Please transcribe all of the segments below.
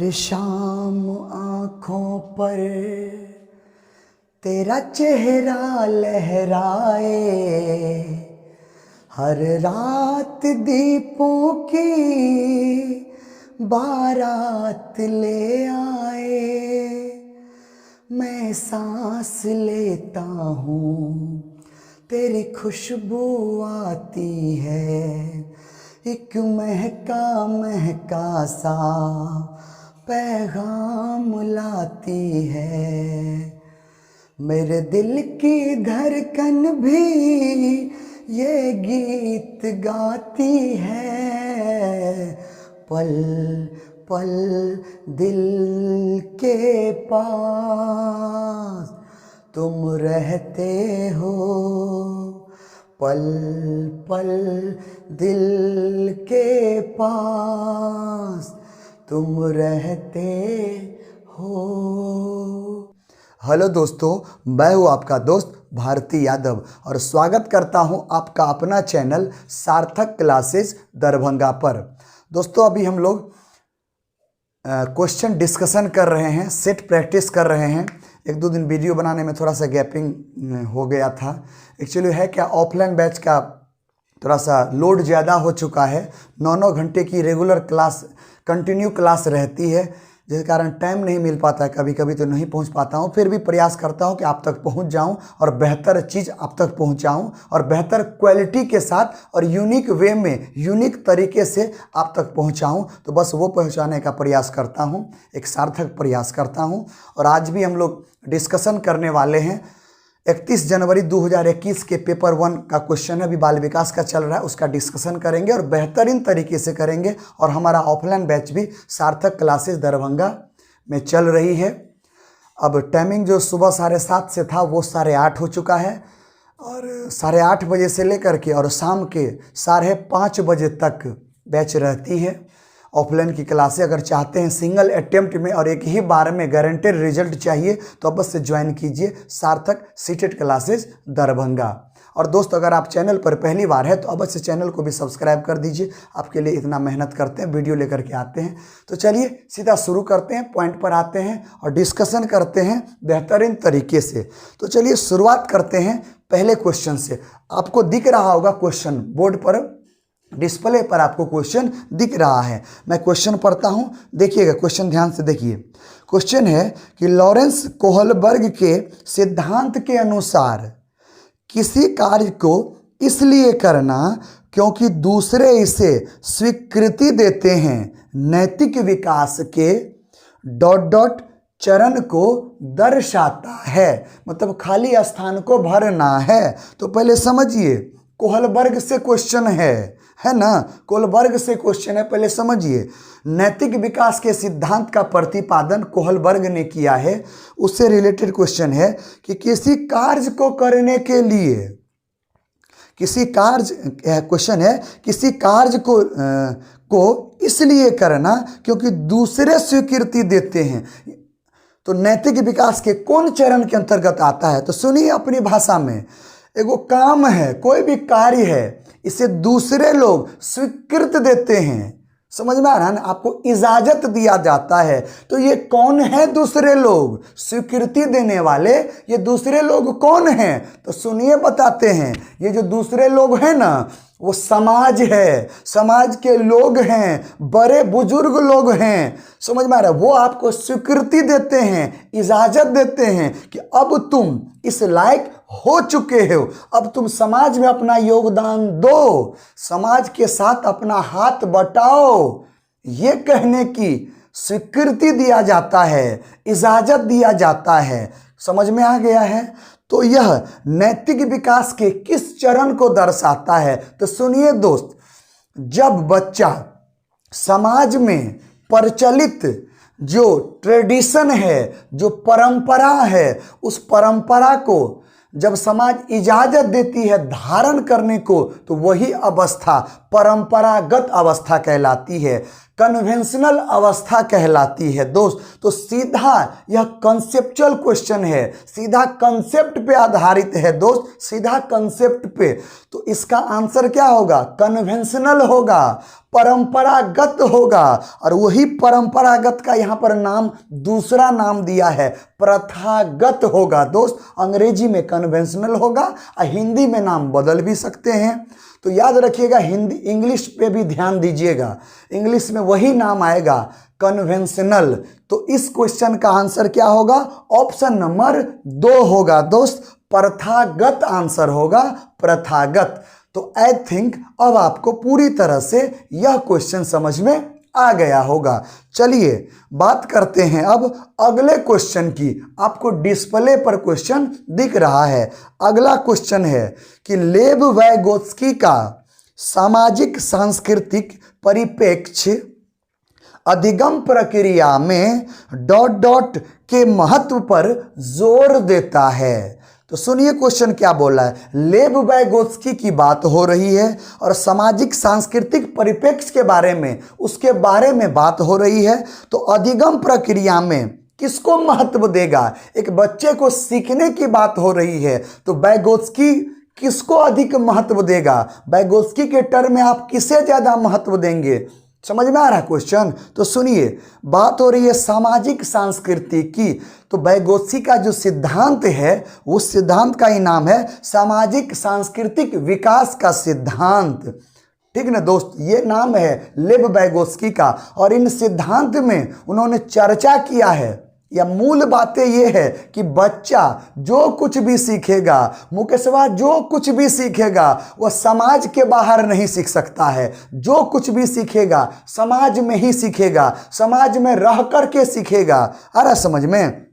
हर शाम आँखों पर तेरा चेहरा लहराए, हर रात दीपों की बारात ले आए। मैं सांस लेता हूँ तेरी खुशबू आती है, एक महका महका सा पैगाम लाती है। मेरे दिल की धड़कन भी ये गीत गाती है। पल पल दिल के पास तुम रहते हो, पल पल दिल के पास तुम रहते हो। हेलो दोस्तों, मैं हूँ आपका दोस्त भारती यादव और स्वागत करता हूँ आपका अपना चैनल सार्थक क्लासेस दरभंगा पर। दोस्तों, अभी हम लोग क्वेश्चन डिस्कशन कर रहे हैं, सेट प्रैक्टिस कर रहे हैं। एक दो दिन वीडियो बनाने में थोड़ा सा गैपिंग हो गया था। एक्चुअली है क्या, ऑफलाइन बैच का थोड़ा सा लोड ज़्यादा हो चुका है। 9-9 घंटे की रेगुलर क्लास, कंटिन्यू क्लास रहती है, जिस कारण टाइम नहीं मिल पाता है। कभी कभी तो नहीं पहुंच पाता हूं, फिर भी प्रयास करता हूं कि आप तक पहुंच जाऊं और बेहतर चीज़ आप तक पहुंचाऊं और बेहतर क्वालिटी के साथ और यूनिक वे में, यूनिक तरीके से आप तक पहुंचाऊं। तो बस वो पहुंचाने का प्रयास करता हूं, एक सार्थक प्रयास करता हूं। और आज भी हम लोग डिस्कशन करने वाले हैं 31 जनवरी 2021 के पेपर 1 का क्वेश्चन है, अभी बाल विकास का चल रहा है, उसका डिस्कशन करेंगे और बेहतरीन तरीके से करेंगे। और हमारा ऑफलाइन बैच भी सार्थक क्लासेस दरभंगा में चल रही है। अब टाइमिंग जो सुबह 7:30 से था वो 8:30 हो चुका है और 8:30 बजे से लेकर के और शाम के 5:30 बजे तक बैच रहती है। ऑफलाइन की क्लासें अगर चाहते हैं सिंगल अटेम्प्ट में और एक ही बार में गारंटेड रिजल्ट चाहिए तो अवश्य ज्वाइन कीजिए सार्थक सीटेट क्लासेस दरभंगा। और दोस्त, अगर आप चैनल पर पहली बार है तो अवश्य चैनल को भी सब्सक्राइब कर दीजिए। आपके लिए इतना मेहनत करते हैं, वीडियो लेकर के आते हैं। तो चलिए सीधा शुरू करते हैं, पॉइंट पर आते हैं और डिस्कशन करते हैं बेहतरीन तरीके से। तो चलिए शुरुआत करते हैं पहले क्वेश्चन से। आपको दिख रहा होगा क्वेश्चन बोर्ड पर, डिस्प्ले पर आपको क्वेश्चन दिख रहा है। मैं क्वेश्चन पढ़ता हूं, देखिएगा क्वेश्चन ध्यान से देखिए। क्वेश्चन है कि लॉरेंस कोहलबर्ग के सिद्धांत के अनुसार किसी कार्य को इसलिए करना क्योंकि दूसरे इसे स्वीकृति देते हैं नैतिक विकास के ... चरण को दर्शाता है। मतलब खाली स्थान को भरना है। तो पहले समझिए, कोहलबर्ग से क्वेश्चन है ना, कोहलबर्ग से क्वेश्चन है, पहले समझिए। नैतिक विकास के सिद्धांत का प्रतिपादन कोहलबर्ग ने किया है। उससे रिलेटेड क्वेश्चन है कि किसी कार्य को करने के लिए, किसी कार्य, क्वेश्चन है किसी कार्य को इसलिए करना क्योंकि दूसरे स्वीकृति देते हैं। तो नैतिक विकास के कौन चरण के अंतर्गत आता है? तो सुनिए अपनी भाषा में। एगो काम है, कोई भी कार्य है, इसे दूसरे लोग स्वीकृत देते हैं। समझ में आ रहा है ना, आपको इजाजत दिया जाता है। तो ये कौन है दूसरे लोग? स्वीकृति देने वाले ये दूसरे लोग कौन हैं? तो सुनिए बताते हैं। ये जो दूसरे लोग हैं ना, वो समाज है, समाज के लोग हैं, बड़े बुजुर्ग लोग हैं। समझ में आ रहा है? वो आपको स्वीकृति देते हैं, इजाजत देते हैं कि अब तुम इस लायक हो चुके हो, अब तुम समाज में अपना योगदान दो, समाज के साथ अपना हाथ बटाओ। ये कहने की स्वीकृति दिया जाता है, इजाजत दिया जाता है। समझ में आ गया है? तो यह नैतिक विकास के किस चरण को दर्शाता है? तो सुनिए दोस्त, जब बच्चा समाज में प्रचलित जो ट्रेडिशन है, जो परंपरा है, उस परंपरा को जब समाज इजाजत देती है धारण करने को, तो वही अवस्था परंपरागत अवस्था कहलाती है। कन्वेंशनल अवस्था कहलाती है दोस्त। तो सीधा यह कंसेप्चुअल क्वेश्चन है, सीधा कंसेप्ट पे आधारित है दोस्त, सीधा कंसेप्ट पे। तो इसका आंसर क्या होगा? कन्वेंशनल होगा, परंपरागत होगा। और वही परंपरागत का यहाँ पर नाम, दूसरा नाम दिया है, प्रथागत होगा दोस्त। अंग्रेजी में कन्वेंशनल होगा और हिंदी में नाम बदल भी सकते हैं। तो याद रखिएगा, हिंदी इंग्लिश पे भी ध्यान दीजिएगा, इंग्लिश में वही नाम आएगा, कन्वेंशनल। तो इस क्वेश्चन का आंसर क्या होगा? ऑप्शन नंबर 2 होगा दोस्त, प्रथागत आंसर होगा, प्रथागत। तो आई थिंक अब आपको पूरी तरह से यह क्वेश्चन समझ में आ गया होगा। चलिए बात करते हैं अब अगले क्वेश्चन की। आपको डिस्प्ले पर क्वेश्चन दिख रहा है। अगला क्वेश्चन है कि लेव वाइगोत्स्की का सामाजिक सांस्कृतिक परिप्रेक्ष्य अधिगम प्रक्रिया में ... के महत्व पर जोर देता है। तो सुनिए क्वेश्चन क्या बोला है। लेव वाइगोत्स्की की बात हो रही है और सामाजिक सांस्कृतिक परिप्रेक्ष्य के बारे में, उसके बारे में बात हो रही है। तो अधिगम प्रक्रिया में किसको महत्व देगा? एक बच्चे को सीखने की बात हो रही है, तो वाइगोत्स्की किसको अधिक महत्व देगा? वाइगोत्स्की के टर्म में आप किसे ज्यादा महत्व देंगे? समझ में आ रहा है क्वेश्चन? तो सुनिए, बात हो रही है सामाजिक संस्कृति की। तो वाइगोत्स्की का जो सिद्धांत है, वो सिद्धांत का ही नाम है सामाजिक सांस्कृतिक विकास का सिद्धांत। ठीक ना दोस्त, ये नाम है लेव वाइगोत्स्की का। और इन सिद्धांत में उन्होंने चर्चा किया है, या मूल बातें ये है कि बच्चा जो कुछ भी सीखेगा, मुकेशवा जो कुछ भी सीखेगा, वह समाज के बाहर नहीं सीख सकता है। जो कुछ भी सीखेगा समाज में ही सीखेगा, समाज में रह करके सीखेगा। अरे समझ में,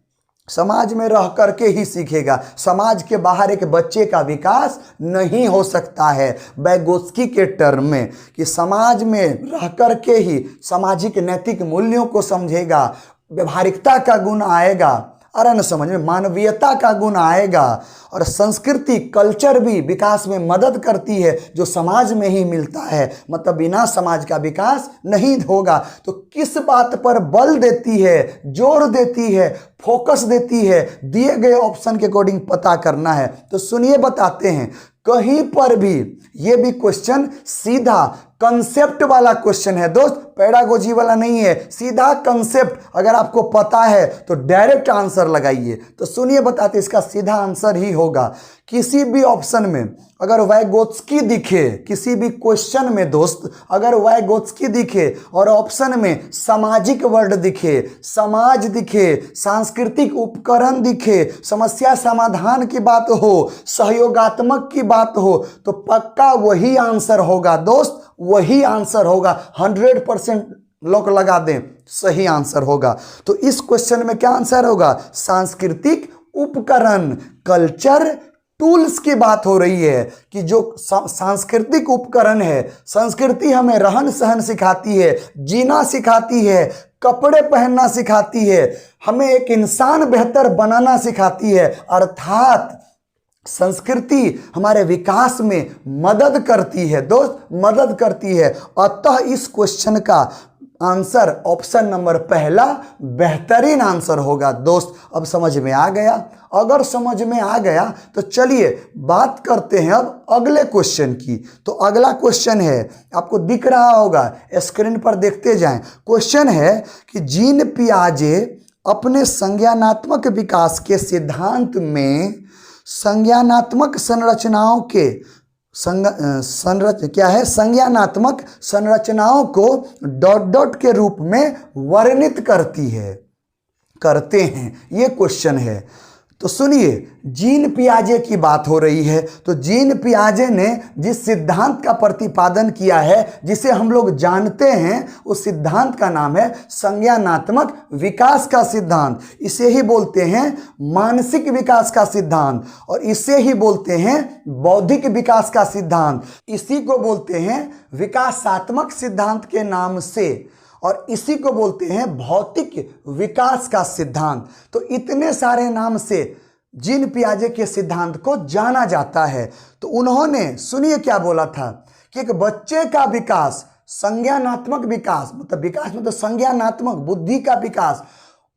समाज में रह करके ही सीखेगा। समाज के बाहर एक बच्चे का विकास नहीं हो सकता है। वाइगोत्स्की के टर्म में कि समाज में रह करके ही सामाजिक नैतिक मूल्यों को समझेगा, व्यवहारिकता का गुण आएगा, अरे न समझ में, मानवीयता का गुण आएगा। और संस्कृति, कल्चर भी विकास में मदद करती है, जो समाज में ही मिलता है। मतलब बिना समाज का विकास नहीं होगा। तो किस बात पर बल देती है, जोर देती है, फोकस देती है, दिए गए ऑप्शन के अकॉर्डिंग पता करना है। तो सुनिए बताते हैं। कहीं पर भी ये भी क्वेश्चन सीधा कंसेप्ट वाला क्वेश्चन है दोस्त, पेडागोजी वाला नहीं है, सीधा कंसेप्ट। अगर आपको पता है तो डायरेक्ट आंसर लगाइए। तो सुनिए बताते, इसका सीधा आंसर ही होगा। किसी भी ऑप्शन में अगर वाइगोत्स्की दिखे, किसी भी क्वेश्चन में दोस्त अगर वाइगोत्स्की दिखे और ऑप्शन में सामाजिक वर्ड दिखे, समाज दिखे, सांस्कृतिक उपकरण दिखे, समस्या समाधान की बात हो, सहयोगात्मक की बात हो, तो पक्का वही आंसर होगा दोस्त, वही आंसर होगा। 100% लॉक लगा दें, सही आंसर होगा। तो इस क्वेश्चन में क्या आंसर होगा? सांस्कृतिक उपकरण, कल्चर टूल्स की बात हो रही है कि जो सांस्कृतिक उपकरण है, संस्कृति हमें रहन सहन सिखाती है, जीना सिखाती है, कपड़े पहनना सिखाती है, हमें एक इंसान बेहतर बनाना सिखाती है। अर्थात संस्कृति हमारे विकास में मदद करती है दोस्त, मदद करती है। अतः इस क्वेश्चन का आंसर ऑप्शन नंबर पहला बेहतरीन आंसर होगा दोस्त। अब समझ में आ गया? अगर समझ में आ गया तो चलिए बात करते हैं अब अगले क्वेश्चन की। तो अगला क्वेश्चन है, आपको दिख रहा होगा, स्क्रीन पर देखते जाएं। क्वेश्चन है कि जीन पियाजे अपने संज्ञानात्मक विकास के सिद्धांत में संज्ञानात्मक संरचनाओं के संज्ञानात्मक संरचनाओं को ... के रूप में वर्णित करते हैं। ये क्वेश्चन है। तो सुनिए, जीन पियाजे की बात हो रही है। तो जीन पियाजे ने जिस सिद्धांत का प्रतिपादन किया है, जिसे हम लोग जानते हैं, उस सिद्धांत का नाम है संज्ञानात्मक विकास का सिद्धांत। इसे ही बोलते हैं मानसिक विकास का सिद्धांत, और इसे ही बोलते हैं बौद्धिक विकास का सिद्धांत। इसी को बोलते हैं विकासात्मक सिद्धांत के नाम से, और इसी को बोलते हैं भौतिक विकास का सिद्धांत। तो इतने सारे नाम से जीन पियाजे के सिद्धांत को जाना जाता है। तो उन्होंने सुनिए क्या बोला था कि एक बच्चे का विकास संज्ञानात्मक विकास मतलब संज्ञानात्मक बुद्धि का विकास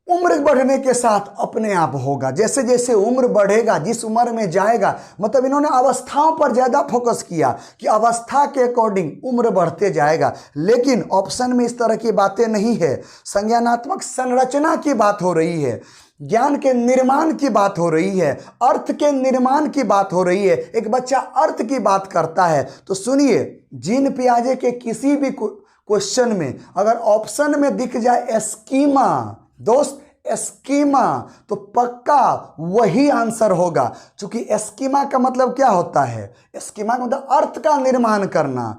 उम्र बढ़ने के साथ अपने आप होगा। जैसे जैसे उम्र बढ़ेगा, जिस उम्र में जाएगा, मतलब इन्होंने अवस्थाओं पर ज़्यादा फोकस किया कि अवस्था के अकॉर्डिंग उम्र बढ़ते जाएगा। लेकिन ऑप्शन में इस तरह की बातें नहीं है। संज्ञानात्मक संरचना की बात हो रही है, ज्ञान के निर्माण की बात हो रही है, अर्थ के निर्माण की बात हो रही है। एक बच्चा अर्थ की बात करता है। तो सुनिए, जीन पियाजे के किसी भी क्वेश्चन में अगर ऑप्शन में दिख जाए स्कीमा, दोस्त स्कीमा, तो पक्का वही आंसर होगा। क्योंकि स्कीमा का मतलब क्या होता है? स्कीमा का मतलब अर्थ का निर्माण करना।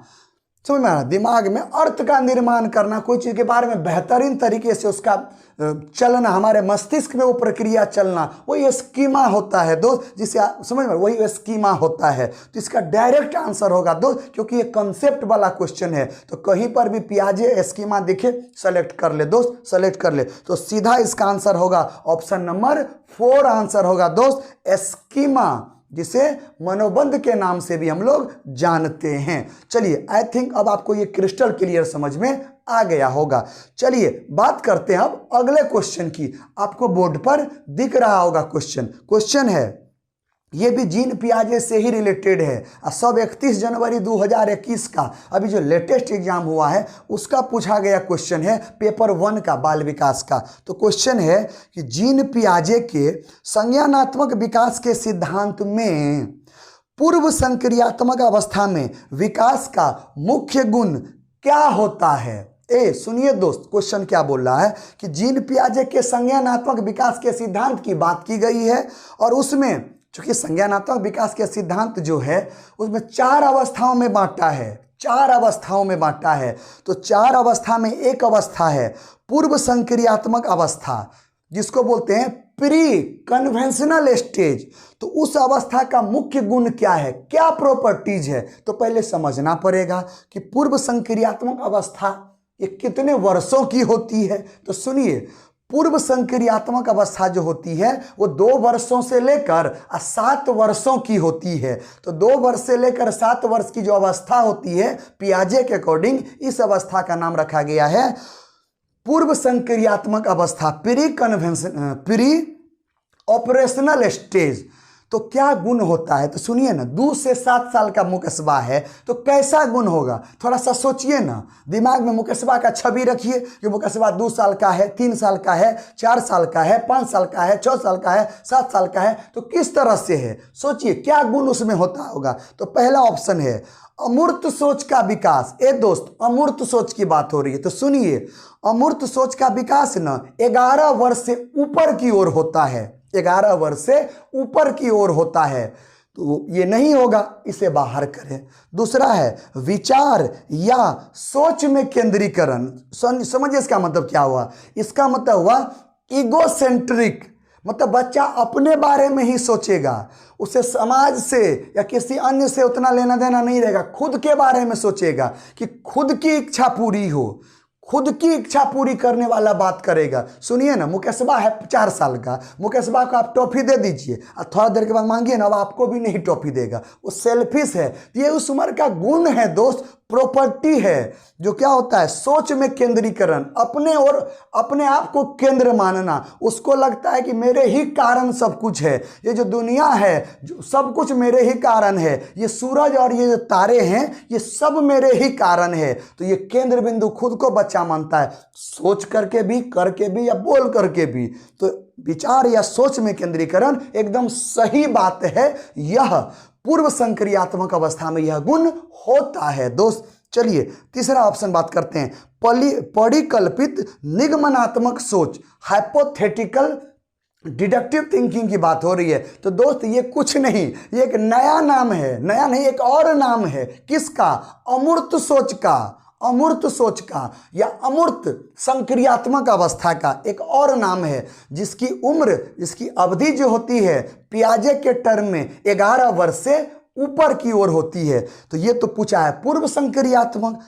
समझ में आ रहा? दिमाग में अर्थ का निर्माण करना, कोई चीज़ के बारे में बेहतरीन तरीके से उसका चलना, हमारे मस्तिष्क में वो प्रक्रिया चलना, वही स्कीमा होता है दोस्त, जिसे समझ में, वही स्कीमा होता है। तो इसका डायरेक्ट आंसर होगा दोस्त, क्योंकि ये कंसेप्ट वाला क्वेश्चन है। तो कहीं पर भी पियाजे स्कीमा दिखे, सेलेक्ट कर ले दोस्त, सेलेक्ट कर ले। तो सीधा इसका आंसर होगा ऑप्शन नंबर 4 आंसर होगा दोस्त, स्कीमा, जिसे मनोबंध के नाम से भी हम लोग जानते हैं। चलिए, आई थिंक अब आपको ये क्रिस्टल क्लियर समझ में आ गया होगा। चलिए बात करते हैं अब अगले क्वेश्चन की। आपको बोर्ड पर दिख रहा होगा क्वेश्चन है, ये भी जीन पियाजे से ही रिलेटेड है। सब 31 जनवरी 2021 का अभी जो लेटेस्ट एग्जाम हुआ है उसका पूछा गया क्वेश्चन है, पेपर 1 का, बाल विकास का। तो क्वेश्चन है कि जीन पियाजे के संज्ञानात्मक विकास के सिद्धांत में पूर्व संक्रियात्मक अवस्था में विकास का मुख्य गुण क्या होता है? सुनिए दोस्त, क्वेश्चन क्या बोल रहा है कि जीन पियाजे के संज्ञानात्मक विकास के सिद्धांत की बात की गई है, और उसमें चूंकि संज्ञानात्मक विकास के सिद्धांत जो है उसमें 4 अवस्थाओं में बांटा है, 4 अवस्थाओं में बांटा है। तो 4 अवस्था में एक अवस्था है पूर्व संक्रियात्मक अवस्था, जिसको बोलते हैं प्री कन्वेंशनल स्टेज। तो उस अवस्था का मुख्य गुण क्या है, क्या प्रॉपर्टीज है? तो पहले समझना पड़ेगा कि पूर्व संक्रियात्मक अवस्था ये कितने वर्षों की होती है। तो सुनिए, पूर्व संक्रियात्मक अवस्था जो होती है वो 2 वर्षों से लेकर 7 वर्षों की होती है। तो 2 वर्ष से लेकर 7 वर्ष की जो अवस्था होती है पियाजे के अकॉर्डिंग, इस अवस्था का नाम रखा गया है पूर्व संक्रियात्मक अवस्था, प्री ऑपरेशनल स्टेज। तो क्या गुण होता है? तो सुनिए ना, 2 से 7 साल का मुकस्बा है तो कैसा गुण होगा, थोड़ा सा सोचिए ना। दिमाग में मुकस्बा का छवि रखिए कि मुकस्बा 2 साल का है, 3 साल का है, 4 साल का है, 5 साल का है, 6 साल का है, 7 साल का है। तो किस तरह से है, सोचिए क्या गुण उसमें होता होगा। तो पहला ऑप्शन है अमूर्त सोच का विकास। दोस्त, अमूर्त सोच की बात हो रही है। तो सुनिए, अमूर्त सोच का विकास ना 11 वर्ष से ऊपर की ओर होता है, 11 वर्ष से ऊपर की ओर होता है। तो ये नहीं होगा, इसे बाहर करें। दूसरा है विचार या सोच में केंद्रीकरण। समझिए इसका मतलब क्या हुआ? इसका मतलब हुआ ईगोसेंट्रिक, मतलब बच्चा अपने बारे में ही सोचेगा, उसे समाज से या किसी अन्य से उतना लेना देना नहीं रहेगा, खुद के बारे में सोचेगा कि खुद की इच्छा पूरी हो, खुद की इच्छा पूरी करने वाला बात करेगा। सुनिए ना, मुकेशबा है 4 साल का, मुकेशबा को आप टॉफी दे दीजिए और थोड़ा देर के बाद मांगिए ना, अब आपको भी नहीं टॉफी देगा, वो सेल्फिश है। ये उस उम्र का गुण है दोस्त, प्रॉपर्टी है, जो क्या होता है सोच में केंद्रीकरण, अपने और अपने आप को केंद्र मानना। उसको लगता है कि मेरे ही कारण सब कुछ है, ये जो दुनिया है जो सब कुछ मेरे ही कारण है, ये सूरज और ये जो तारे हैं ये सब मेरे ही कारण है। तो ये केंद्र बिंदु खुद को बच्चा मानता है, सोच करके भी, करके भी या बोल करके भी। तो विचार या सोच में केंद्रीकरण एकदम सही बात है, यह पूर्व संक्रियात्मक अवस्था में यह गुण होता है दोस्त। चलिए तीसरा ऑप्शन बात करते हैं, परिकल्पित निगमनात्मक सोच, हाइपोथेटिकल डिडक्टिव थिंकिंग की बात हो रही है। तो दोस्त ये कुछ नहीं, ये एक नया नाम है, नया नहीं एक और नाम है, किसका? अमूर्त सोच का, अमूर्त सोच का या अमूर्त संक्रियात्मक अवस्था का एक और नाम है, जिसकी उम्र, जिसकी अवधि जो होती है पियाजे के टर्म में 11 वर्ष से ऊपर की ओर होती है। तो ये तो पूछा है पूर्व संक्रियात्मक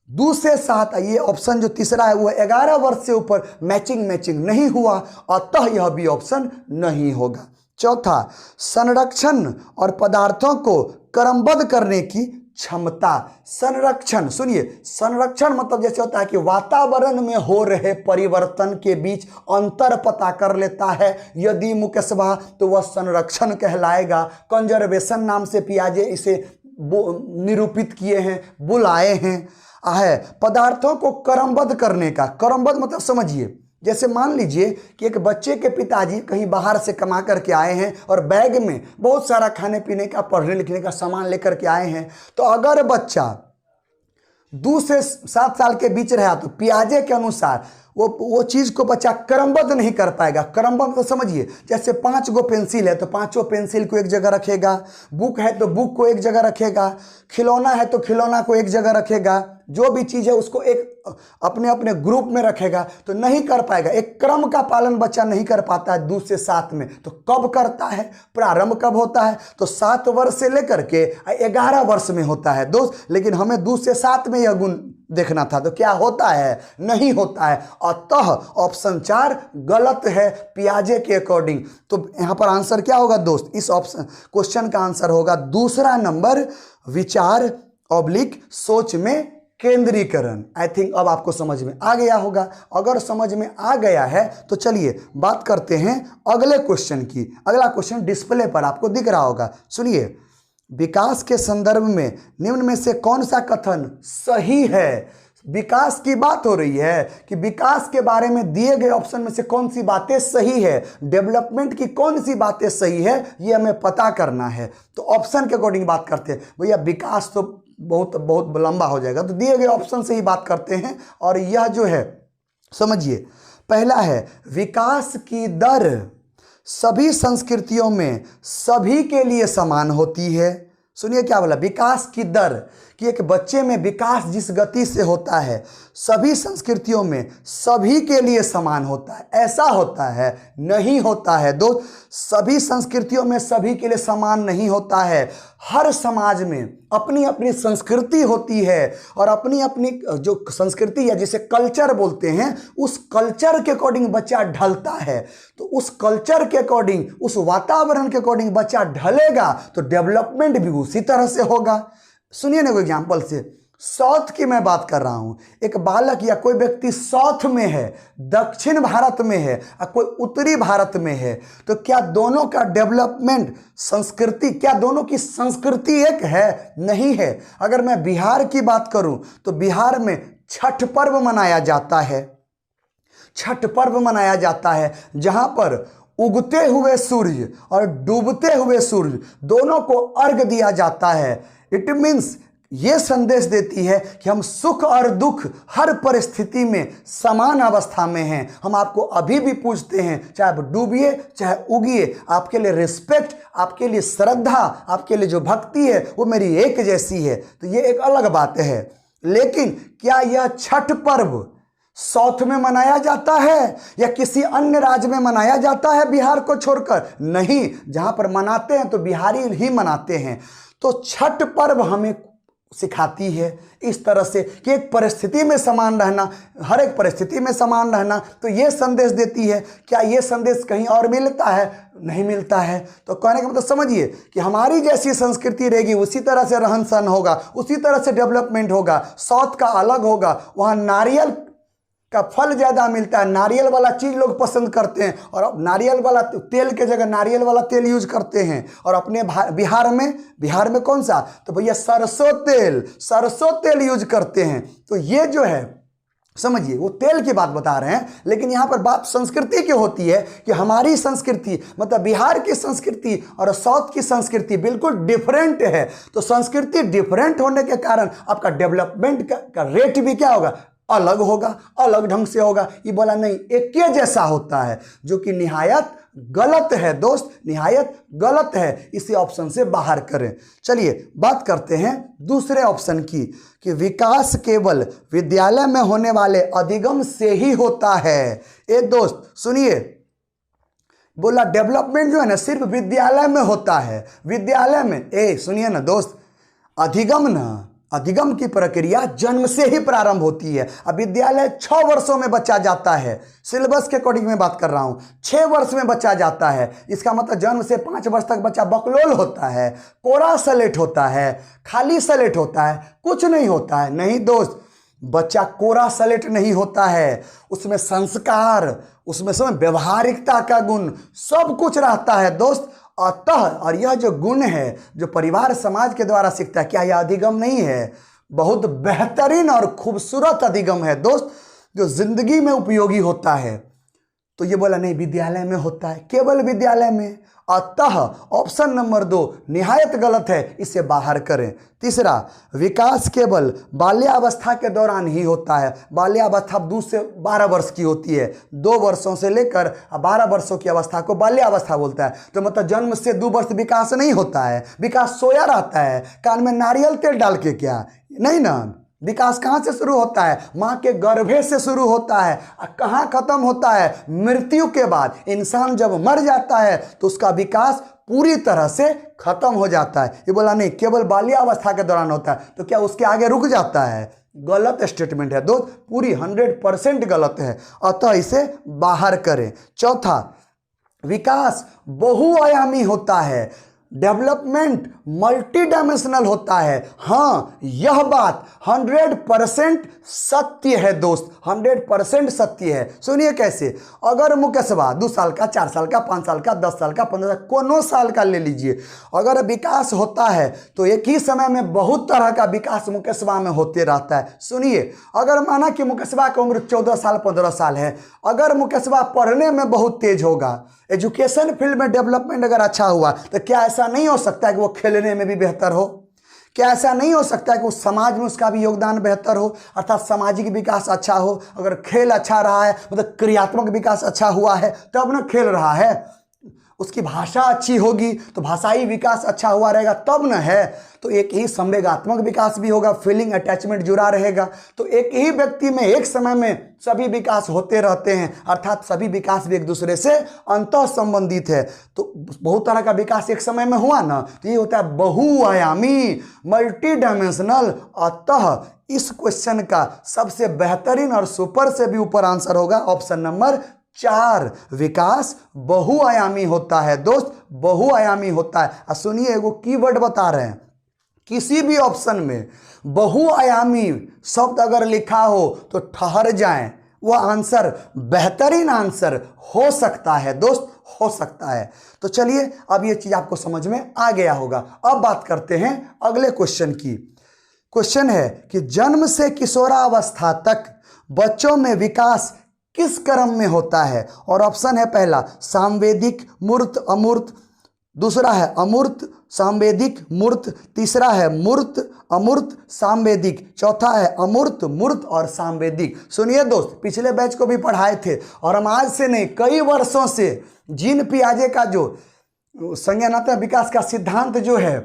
2 से 7, ये ऑप्शन जो तीसरा है वो 11 वर्ष से ऊपर, मैचिंग नहीं हुआ, अतः यह भी ऑप्शन नहीं होगा। चौथा, संरक्षण और पदार्थों को क्रमबद्ध करने की क्षमता। संरक्षण, सुनिए, संरक्षण मतलब जैसे होता है कि वातावरण में हो रहे परिवर्तन के बीच अंतर पता कर लेता है। यदि मुकेशवा तो वह संरक्षण कहलाएगा। कंजर्वेशन नाम से पियाजे इसे निरूपित किए हैं, बुलाए हैं। है पदार्थों को क्रमबद्ध करने का। क्रमबद्ध मतलब समझिए, जैसे मान लीजिए कि एक बच्चे के पिताजी कहीं बाहर से कमा करके आए हैं और बैग में बहुत सारा खाने पीने का, पढ़ने लिखने का सामान लेकर के आए हैं। तो अगर बच्चा 2 से 7 साल के बीच रहा तो पियाजे के अनुसार वो चीज़ को बच्चा क्रमबद्ध नहीं कर पाएगा। क्रमबद्ध तो समझिए, जैसे 5 गो पेंसिल है तो 5 पेंसिल को एक जगह रखेगा, बुक है तो बुक को एक जगह रखेगा, खिलौना है तो खिलौना को एक जगह रखेगा, जो भी चीज़ है उसको एक अपने अपने ग्रुप में रखेगा। तो नहीं कर पाएगा, एक क्रम का पालन बच्चा नहीं कर पाता है 2 से 7 में। तो कब करता है, प्रारंभ कब होता है, तो 7 वर्ष से लेकर के 11 वर्ष में होता है दोस्त। लेकिन हमें 2 से 7 में यह गुण देखना था, तो क्या होता है, नहीं होता है। अतः ऑप्शन 4 गलत है पियाजे के अकॉर्डिंग। तो यहां पर आंसर क्या होगा दोस्त, इस ऑप्शन क्वेश्चन का आंसर होगा दूसरा नंबर, विचार ऑब्लिक सोच में केंद्रीकरण। आई थिंक अब आपको समझ में आ गया होगा। अगर समझ में आ गया है तो चलिए बात करते हैं अगले क्वेश्चन की। अगला क्वेश्चन डिस्प्ले पर आपको दिख रहा होगा। सुनिए, विकास के संदर्भ में निम्न में से कौन सा कथन सही है। विकास की बात हो रही है कि विकास के बारे में दिए गए ऑप्शन में से कौन सी बातें सही है, डेवलपमेंट की कौन सी बातें सही है, ये हमें पता करना है। तो ऑप्शन के अकॉर्डिंग बात करते हैं। भैया विकास तो बहुत लंबा हो जाएगा, तो दिए गए ऑप्शन से ही बात करते हैं। और यह जो है समझिए, पहला है विकास की दर सभी संस्कृतियों में सभी के लिए समान होती है। सुनिए क्या बोला, विकास की दर, कि एक बच्चे में विकास जिस गति से होता है सभी संस्कृतियों में सभी के लिए समान होता है। ऐसा होता है, नहीं होता है दोस्त। सभी संस्कृतियों में सभी के लिए समान नहीं होता है। हर समाज में अपनी अपनी संस्कृति होती है और अपनी अपनी जो संस्कृति है जिसे कल्चर बोलते हैं, उस कल्चर के अकॉर्डिंग बच्चा ढलता है। तो उस कल्चर के अकॉर्डिंग, उस वातावरण के अकॉर्डिंग बच्चा ढलेगा तो डेवलपमेंट भी उसी तरह से होगा। सुनिए ना, कोई एग्जाम्पल से साउथ की मैं बात कर रहा हूं। एक बालक या कोई व्यक्ति साउथ में है, दक्षिण भारत में है और कोई उत्तरी भारत में है, तो क्या दोनों का डेवलपमेंट, संस्कृति, क्या दोनों की संस्कृति एक है? नहीं है। अगर मैं बिहार की बात करूं तो बिहार में छठ पर्व मनाया जाता है। छठ पर्व मनाया जाता है जहां पर उगते हुए सूर्य और डूबते हुए सूर्य दोनों को अर्घ दिया जाता है। इट मीन्स ये संदेश देती है कि हम सुख और दुख हर परिस्थिति में समान अवस्था में हैं। हम आपको अभी भी पूछते हैं, चाहे आप डूबिए चाहे उगिए, आपके लिए रिस्पेक्ट, आपके लिए श्रद्धा, आपके लिए जो भक्ति है वो मेरी एक जैसी है। तो ये एक अलग बात है। लेकिन क्या यह छठ पर्व साउथ में मनाया जाता है या किसी अन्य राज्य में मनाया जाता है बिहार को छोड़कर? नहीं, जहां पर मनाते हैं तो बिहारी ही मनाते हैं। तो छठ पर्व हमें सिखाती है इस तरह से कि एक परिस्थिति में समान रहना, हर एक परिस्थिति में समान रहना। तो ये संदेश देती है। क्या ये संदेश कहीं और मिलता है? नहीं मिलता है। तो कहने का मतलब समझिए कि हमारी जैसी संस्कृति रहेगी उसी तरह से रहन सहन होगा, उसी तरह से डेवलपमेंट होगा। साउथ का अलग होगा, वहाँ नारियल का फल ज़्यादा मिलता है, नारियल वाला चीज़ लोग पसंद करते हैं और अब नारियल वाला तेल के जगह नारियल वाला तेल यूज करते हैं। और अपने बिहार में कौन सा? तो भैया सरसों तेल यूज करते हैं। तो ये जो है समझिए, वो तेल की बात बता रहे हैं। लेकिन यहाँ पर बात संस्कृति की होती है कि हमारी संस्कृति मतलब बिहार की संस्कृति और साउथ की संस्कृति बिल्कुल डिफरेंट है। तो संस्कृति डिफरेंट होने के कारण आपका डेवलपमेंट का रेट भी क्या होगा? अलग होगा, अलग ढंग से होगा। ये बोला नहीं, एक के जैसा होता है, जो कि निहायत गलत है दोस्त, निहायत गलत है। इसी ऑप्शन से बाहर करें। चलिए बात करते हैं दूसरे ऑप्शन की कि विकास केवल विद्यालय में होने वाले अधिगम से ही होता है। ए दोस्त सुनिए, बोला डेवलपमेंट जो है ना सिर्फ विद्यालय में होता है। विद्यालय में, सुनिए ना दोस्त, अधिगम ना अधिगम की प्रक्रिया जन्म से ही प्रारंभ होती है। अब विद्यालय 6 वर्षों में बच्चा जाता है, सिलेबस के अकॉर्डिंग में बात कर रहा हूं, 6 वर्ष में बच्चा जाता है। इसका मतलब जन्म से 5 वर्ष तक बच्चा बकलोल होता है, कोरा सलेट होता है, खाली सलेट होता है, कुछ नहीं होता है। नहीं दोस्त, बच्चा कोरा सलेट नहीं होता है, उसमें संस्कार, उसमें समय व्यवहारिकता का गुण सब कुछ रहता है दोस्त। अतः और यह जो गुण है जो परिवार समाज के द्वारा सीखता है, क्या यह अधिगम नहीं है? बहुत बेहतरीन और खूबसूरत अधिगम है दोस्त, जो जिंदगी में उपयोगी होता है। तो ये बोला नहीं विद्यालय में होता है, केवल विद्यालय में। अतः ऑप्शन नंबर 2 निहायत गलत है, इसे बाहर करें। तीसरा, विकास केवल बाल्यावस्था के दौरान ही होता है। बाल्यावस्था 2 से 12 वर्ष की होती है, 2 वर्षों से लेकर 12 वर्षों की अवस्था को बाल्यावस्था बोलता है। तो मतलब जन्म से 2 वर्ष विकास नहीं होता है, विकास सोया रहता है। कान में नारियल तेल डाल के क्या? नहीं ना। विकास कहाँ से शुरू होता है? माँ के गर्भे से शुरू होता है। कहाँ खत्म होता है? मृत्यु के बाद। इंसान जब मर जाता है तो उसका विकास पूरी तरह से खत्म हो जाता है। ये बोला नहीं केवल बाल्यावस्था के दौरान होता है, तो क्या उसके आगे रुक जाता है? गलत स्टेटमेंट है दोस्त, पूरी 100% गलत है। अतः इसे बाहर करें। चौथा, विकास बहुआयामी होता है, डेवलपमेंट मल्टी डायमेंशनल होता है। हाँ, यह बात 100% सत्य है दोस्त, 100% सत्य है। सुनिए कैसे। अगर मुकेशवा 2 साल का, 4 साल का, 5 साल का, 10 साल का, 15 साल, कोनो साल का ले लीजिए, अगर विकास होता है तो एक ही समय में बहुत तरह का विकास मुकेशवा में होते रहता है। सुनिए, अगर माना कि मुकेशवा की उम्र 14 साल 15 साल है, अगर मुकेशवा पढ़ने में बहुत तेज होगा, एजुकेशन फील्ड में डेवलपमेंट अगर अच्छा हुआ, तो क्या ऐसा नहीं हो सकता है कि वो खेलने में भी बेहतर हो? क्या ऐसा नहीं हो सकता है कि उस समाज में उसका भी योगदान बेहतर हो, अर्थात सामाजिक विकास अच्छा हो? अगर खेल अच्छा रहा है, मतलब क्रियात्मक विकास अच्छा हुआ है, तब ना खेल रहा है। उसकी भाषा अच्छी होगी तो भाषाई विकास अच्छा हुआ रहेगा, तब न है। तो एक ही संवेगात्मक विकास भी होगा, फीलिंग अटैचमेंट जुड़ा रहेगा। तो एक ही व्यक्ति में एक समय में सभी विकास होते रहते हैं, अर्थात सभी विकास भी एक दूसरे से अंतः संबंधित है। तो बहुत तरह का विकास एक समय में हुआ ना, तो ये होता है बहुआयामी, मल्टी डायमेंशनल। अतः इस क्वेश्चन का सबसे बेहतरीन और सुपर से भी ऊपर आंसर होगा ऑप्शन नंबर 4, विकास बहुआयामी होता है दोस्त, बहुआयामी होता है। सुनिए, एगो कीवर्ड बता रहे हैं, किसी भी ऑप्शन में बहुआयामी शब्द अगर लिखा हो तो ठहर जाएं, वह आंसर बेहतरीन आंसर हो सकता है दोस्त, हो सकता है। तो चलिए, अब ये चीज आपको समझ में आ गया होगा। अब बात करते हैं अगले क्वेश्चन की। क्वेश्चन है कि जन्म से किशोरावस्था तक बच्चों में विकास किस क्रम में होता है? और ऑप्शन है पहला सांवेदिक, मूर्त, अमूर्त, दूसरा है अमूर्त, सांवेदिक, मूर्त, तीसरा है मूर्त, अमूर्त, सांवेदिक, चौथा है अमूर्त, मूर्त और सांवेदिक। सुनिए दोस्त, पिछले बैच को भी पढ़ाए थे और हम आज से नहीं कई वर्षों से जीन पियाजे का जो संज्ञानात्मक विकास का सिद्धांत जो है,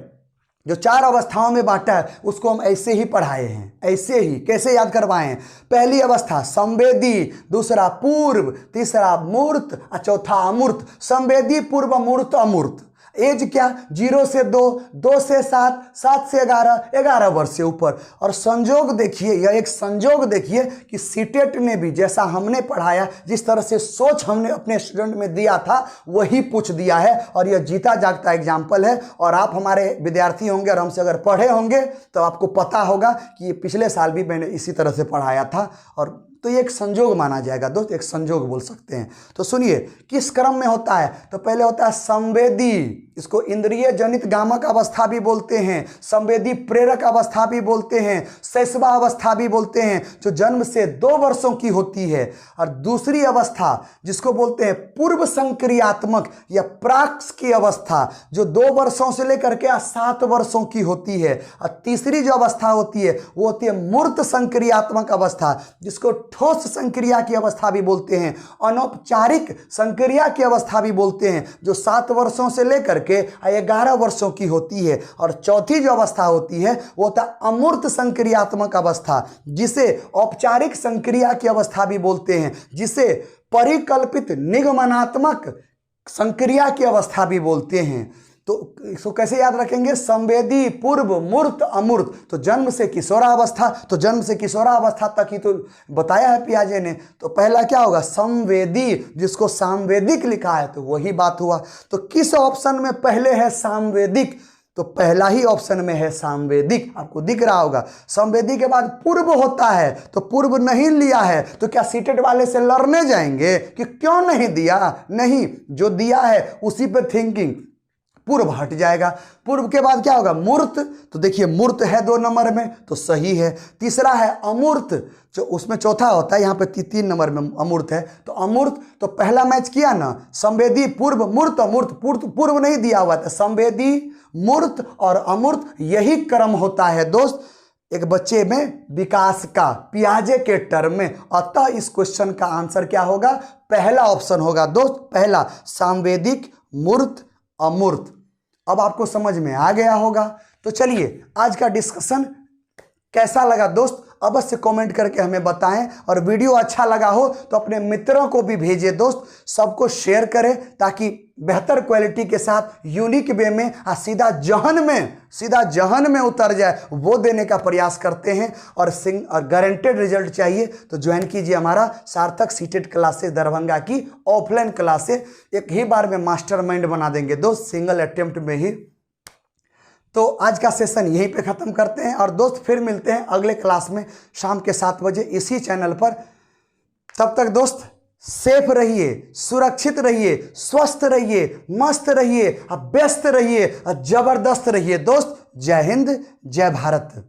जो 4 अवस्थाओं में बांटा है, उसको हम ऐसे ही पढ़ाए हैं। ऐसे ही कैसे याद करवाए हैं? पहली अवस्था संवेदी, दूसरा पूर्व, तीसरा मूर्त और चौथा अमूर्त। संवेदी, पूर्व, मूर्त, अमूर्त। एज क्या? 0 से 2, 2 से 7, 7 से 11, 11 वर्ष से ऊपर। और संजोग देखिए, यह एक संजोग देखिए कि सीटेट ने भी जैसा हमने पढ़ाया, जिस तरह से सोच हमने अपने स्टूडेंट में दिया था, वही पूछ दिया है। और यह जीता जागता एग्जाम्पल है। और आप हमारे विद्यार्थी होंगे और हमसे अगर पढ़े होंगे तो आपको पता होगा कि ये पिछले साल भी मैंने इसी तरह से पढ़ाया था। और तो ये एक संजोग माना जाएगा दोस्त, एक संजोग बोल सकते हैं। तो सुनिए, किस क्रम में होता है? तो पहले होता है संवेदी, इसको इंद्रिय जनित गामक अवस्था भी बोलते हैं, संवेदी प्रेरक अवस्था भी बोलते हैं, शैशवा अवस्था भी बोलते हैं, जो जन्म से 2 वर्षों की होती है। और दूसरी अवस्था जिसको बोलते हैं पूर्व संक्रियात्मक या प्राक्स की अवस्था, जो 2 वर्षों से लेकर के 7 वर्षों की होती है। और तीसरी जो अवस्था होती है वो होती है मूर्त संक्रियात्मक अवस्था, जिसको ठोस संक्रिया की अवस्था भी बोलते हैं, अनौपचारिक संक्रिया की अवस्था भी बोलते हैं, जो 7 वर्षों से लेकर के 11 वर्षों की होती है। और चौथी जो अवस्था होती है वो होता है अमूर्त संक्रियात्मक अवस्था, जिसे औपचारिक संक्रिया की अवस्था भी बोलते हैं, जिसे परिकल्पित निगमनात्मक संक्रिया की अवस्था भी बोलते हैं। तो इसको कैसे याद रखेंगे? संवेदी, पूर्व, मूर्त, अमूर्त। तो जन्म से किशोरावस्था, तो जन्म से किशोरावस्था तक ही तो बताया है पियाजे ने। तो पहला क्या होगा? संवेदी, जिसको सामवेदिक लिखा है तो वही बात हुआ। तो किस ऑप्शन में पहले है सामवेदिक? तो पहला ही ऑप्शन में है सामवेदिक, आपको दिख रहा होगा। संवेदी के बाद पूर्व होता है, तो पूर्व नहीं लिया है तो क्या सीटेट वाले से लड़ने जाएंगे कि क्यों नहीं दिया? नहीं, जो दिया है उसी पे थिंकिंग, पूर्व हट जाएगा। पूर्व के बाद क्या होगा? मूर्त। तो देखिए मूर्त है 2 नंबर में, तो सही है। तीसरा है अमूर्त, जो उसमें चौथा होता है, यहाँ पे 3 नंबर में अमूर्त है, तो अमूर्त। तो पहला मैच किया ना, संवेदी, पूर्व, मूर्त, अमूर्त। पूर्व नहीं दिया हुआ था, संवेदी, मूर्त और अमूर्त, यही क्रम होता है दोस्त एक बच्चे में विकास का, पियाजे के टर्म में। अतः इस क्वेश्चन का आंसर क्या होगा? पहला ऑप्शन होगा दोस्त, पहला, सांवेदिक, मूर्त, अमूर्त। अब आपको समझ में आ गया होगा। तो चलिए आज का डिस्कशन कैसा लगा दोस्त, अवश्य कमेंट करके हमें बताएं। और वीडियो अच्छा लगा हो तो अपने मित्रों को भी भेजें दोस्त, सबको शेयर करें, ताकि बेहतर क्वालिटी के साथ यूनिक वे में सीधा जहन में उतर जाए, वो देने का प्रयास करते हैं। और गारंटेड रिजल्ट चाहिए तो ज्वाइन कीजिए हमारा सार्थक सीटेट क्लासेस दरभंगा की ऑफलाइन क्लासेस। एक ही बार में मास्टरमाइंड बना देंगे दोस्त, सिंगल अटेम्प्ट में ही। तो आज का सेशन यहीं पे ख़त्म करते हैं और दोस्त फिर मिलते हैं अगले क्लास में शाम के 7 बजे इसी चैनल पर। तब तक दोस्त सेफ रहिए, सुरक्षित रहिए, स्वस्थ रहिए, मस्त रहिए, व्यस्त रहिए, जबरदस्त रहिए दोस्त। जय हिंद, जय भारत।